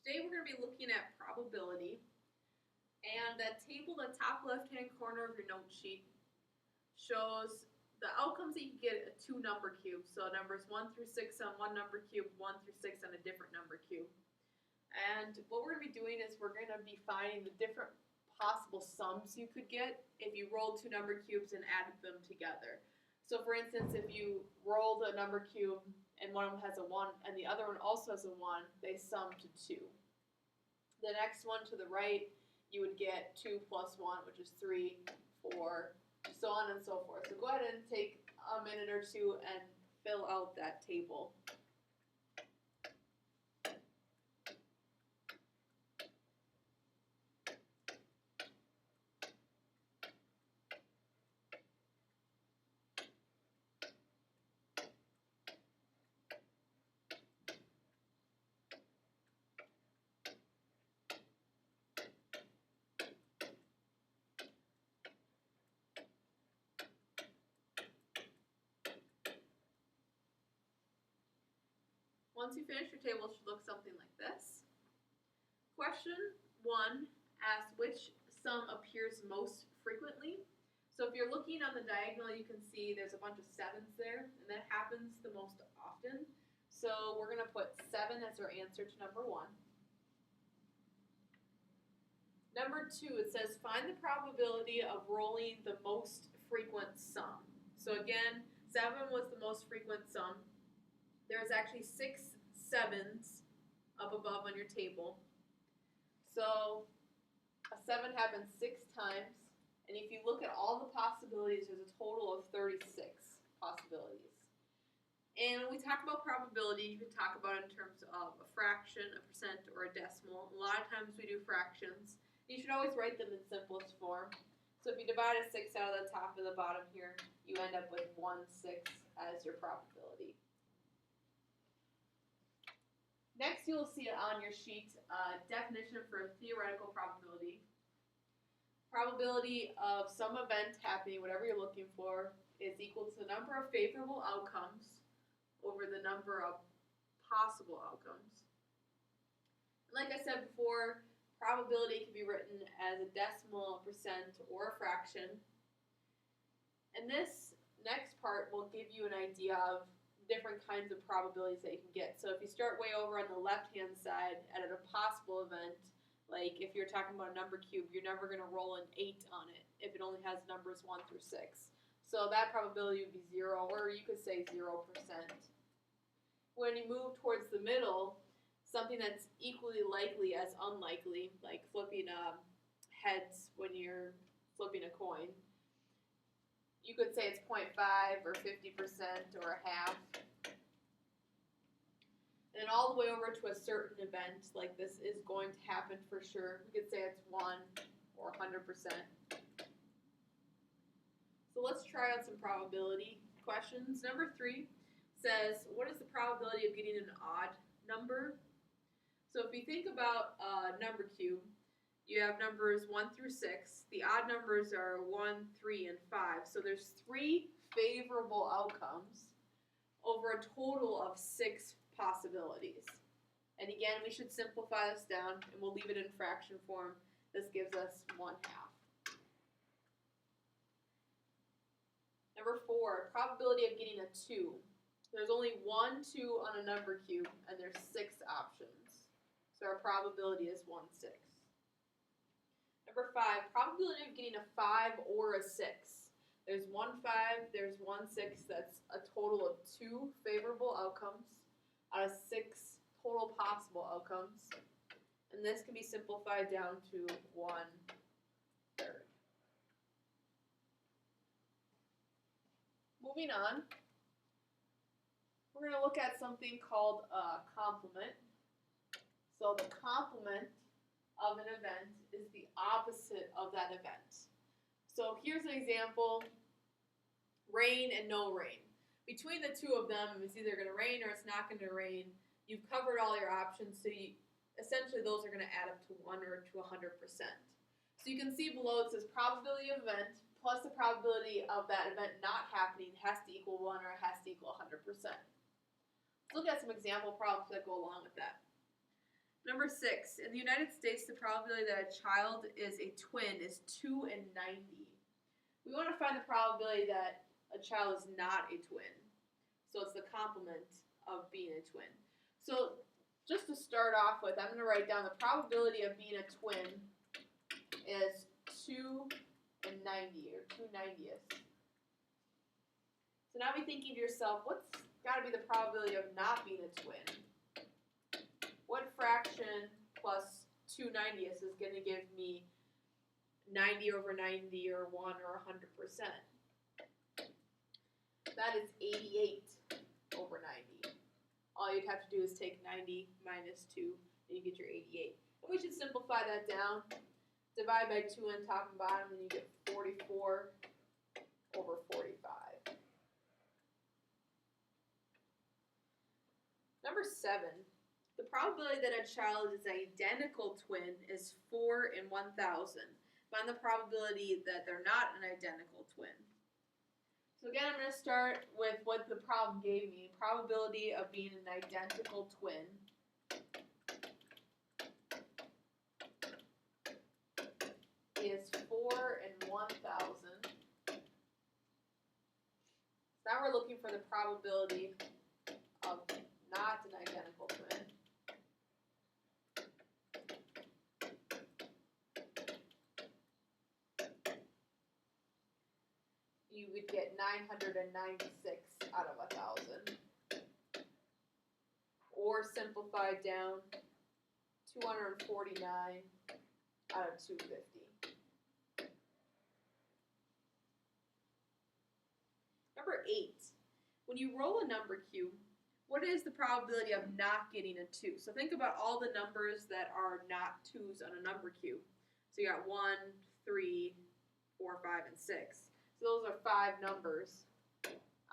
Today we're going to be looking at probability, and that table in the top left-hand corner of your note sheet shows the outcomes that you get a two-number cube. So numbers 1 through 6 on one number cube, 1 through 6 on a different number cube. And what we're going to be doing is we're going to be finding the different possible sums you could get if you rolled two number cubes and added them together. So for instance, if you rolled a number cube and one of them has a 1 and the other one also has a 1, they sum to 2. The next one to the right, you would get 2 plus 1, which is 3, 4, so on and so forth. So go ahead and take a minute or two and fill out that table. Once you finish your table, it should look something like this. Question 1 asks which sum appears most frequently. So if you're looking on the diagonal, you can see there's a bunch of 7s there, and that happens the most often. So we're going to put 7 as our answer to number 1. Number 2, it says find the probability of rolling the most frequent sum. So again, 7 was the most frequent sum. There's actually 6 7s up above on your table. So a 7 happens 6 times, and if you look at all the possibilities, there's a total of 36 possibilities. And when we talk about probability, you can talk about it in terms of a fraction, a percent, or a decimal. A lot of times we do fractions. You should always write them in simplest form. So if you divide a 6 out of the top and the bottom here, you end up with 1/6 as your probability. Next, you'll see on your sheet a definition for theoretical probability. Probability of some event happening, whatever you're looking for, is equal to the number of favorable outcomes over the number of possible outcomes. Like I said before, probability can be written as a decimal, a percent, or a fraction. And this next part will give you an idea of different kinds of probabilities that you can get. So if you start way over on the left-hand side at a possible event, like if you're talking about a number cube, you're never going to roll an 8 on it if it only has numbers 1 through 6. So that probability would be 0, or you could say 0%. When you move towards the middle, something that's equally likely as unlikely, like flipping heads when you're flipping a coin, you could say it's 0.5 or 50% or a half. And then all the way over to a certain event, like this is going to happen for sure, we could say it's 1 or 100%. So let's try out some probability questions. Number 3 says, what is the probability of getting an odd number? So if you think about a number cube, you have numbers 1 through 6. The odd numbers are 1, 3, and 5. So there's 3 favorable outcomes over a total of 6 possibilities. And again, we should simplify this down, and we'll leave it in fraction form. This gives us 1/2. Number 4, probability of getting a 2. There's only 1 2 on a number cube, and there's 6 options. So our probability is 1/6. Number 5, probability of getting a 5 or a 6. There's 1 5, there's 1 6. That's a total of 2 favorable outcomes out of 6 total possible outcomes. And this can be simplified down to 1/3. Moving on, we're going to look at something called a complement. So the complement of an event is the opposite of that event. So here's an example, rain and no rain. Between the two of them, it's either going to rain or it's not going to rain. You've covered all your options, so essentially those are going to add up to 1 or to 100%. So you can see below it says probability of event plus the probability of that event not happening has to equal 1 or it has to equal 100%. Let's look at some example problems that go along with that. Number 6, in the United States, the probability that a child is a twin is 2 in 90. We want to find the probability that a child is not a twin. So it's the complement of being a twin. So just to start off with, I'm going to write down the probability of being a twin is 2 in 90, or 2/90ths. So now be thinking to yourself, what's got to be the probability of not being a twin? What fraction plus 2/90ths is going to give me 90 over 90 or 1 or 100%? That is 88 over 90. All you'd have to do is take 90 minus 2 and you get your 88. And we should simplify that down. Divide by 2 on top and bottom and you get 44 over 45. Number 7. The probability that a child is an identical twin is 4 in 1,000. Find the probability that they're not an identical twin. So again, I'm going to start with what the problem gave me. Probability of being an identical twin is 4 in 1,000. Now we're looking for the probability of not an identical twin. You would get 996 out of 1,000. Or simplified down, 249 out of 250. Number 8. When you roll a number cube, what is the probability of not getting a 2? So think about all the numbers that are not 2s on a number cube. So you got 1, 3, 4, 5, and 6. So those are 5 numbers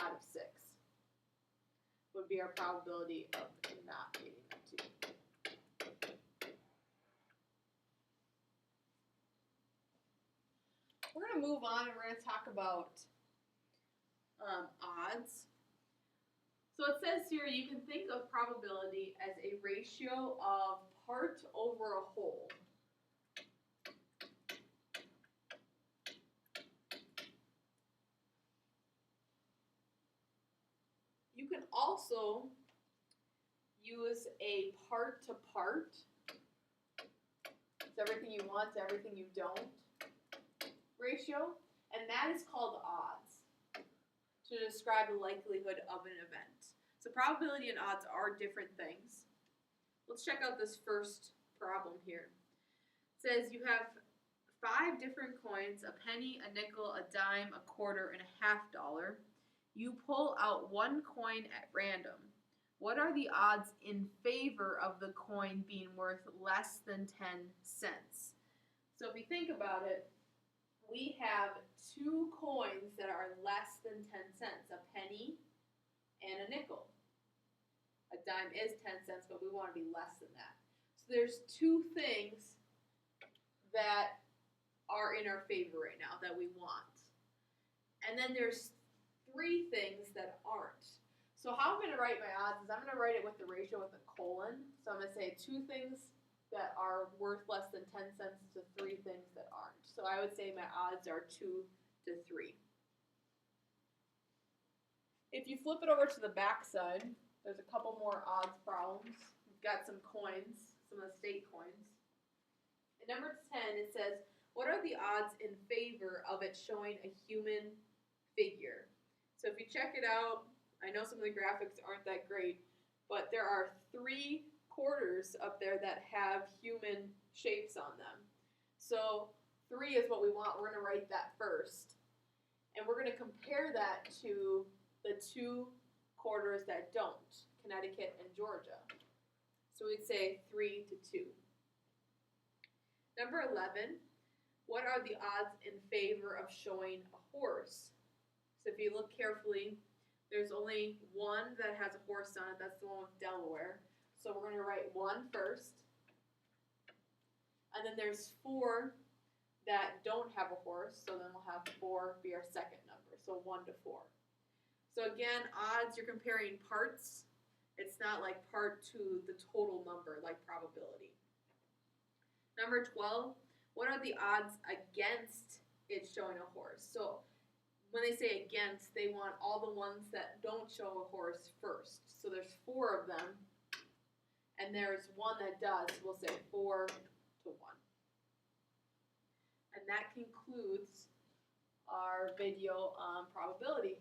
out of 6. Would be our probability of not getting a 2. We're going to move on and we're going to talk about odds. So it says here you can think of probability as a ratio of part over a whole. You can also use a part to part. It's everything you want to everything you don't ratio, and that is called odds to describe the likelihood of an event. So probability and odds are different things. Let's check out this first problem here. It says you have 5 different coins, a penny, a nickel, a dime, a quarter, and a $half. You pull out one coin at random. What are the odds in favor of the coin being worth less than 10 cents? So if you think about it, we have 2 coins that are less than 10 cents, a penny and a nickel. A dime is 10 cents, but we want to be less than that. So there's 2 things that are in our favor right now that we want. And then there's 3 things that aren't. So how I'm going to write my odds is I'm going to write it with the ratio with a colon. So I'm going to say 2 things that are worth less than 10 cents to 3 things that aren't. So I would say my odds are 2 to 3. If you flip it over to the back side, there's a couple more odds problems. We've got some coins, some of the state coins. At number 10, it says, what are the odds in favor of it showing a human figure? So if you check it out, I know some of the graphics aren't that great, but there are 3 quarters up there that have human shapes on them. So 3 is what we want. We're going to write that first. And we're going to compare that to the 2 quarters that don't, Connecticut and Georgia. So we'd say 3 to 2. Number 11, what are the odds in favor of showing a horse? So if you look carefully, there's only 1 that has a horse on it. That's the one with Delaware. So we're going to write 1 first. And then there's 4 that don't have a horse. So then we'll have 4 be our second number. So 1 to 4. So again, odds, you're comparing parts. It's not like part to the total number like probability. Number 12, what are the odds against it showing a horse? So when they say against, they want all the ones that don't show a horse first. So there's 4 of them, and there's one that does. We'll say 4 to 1. And that concludes our video on probability.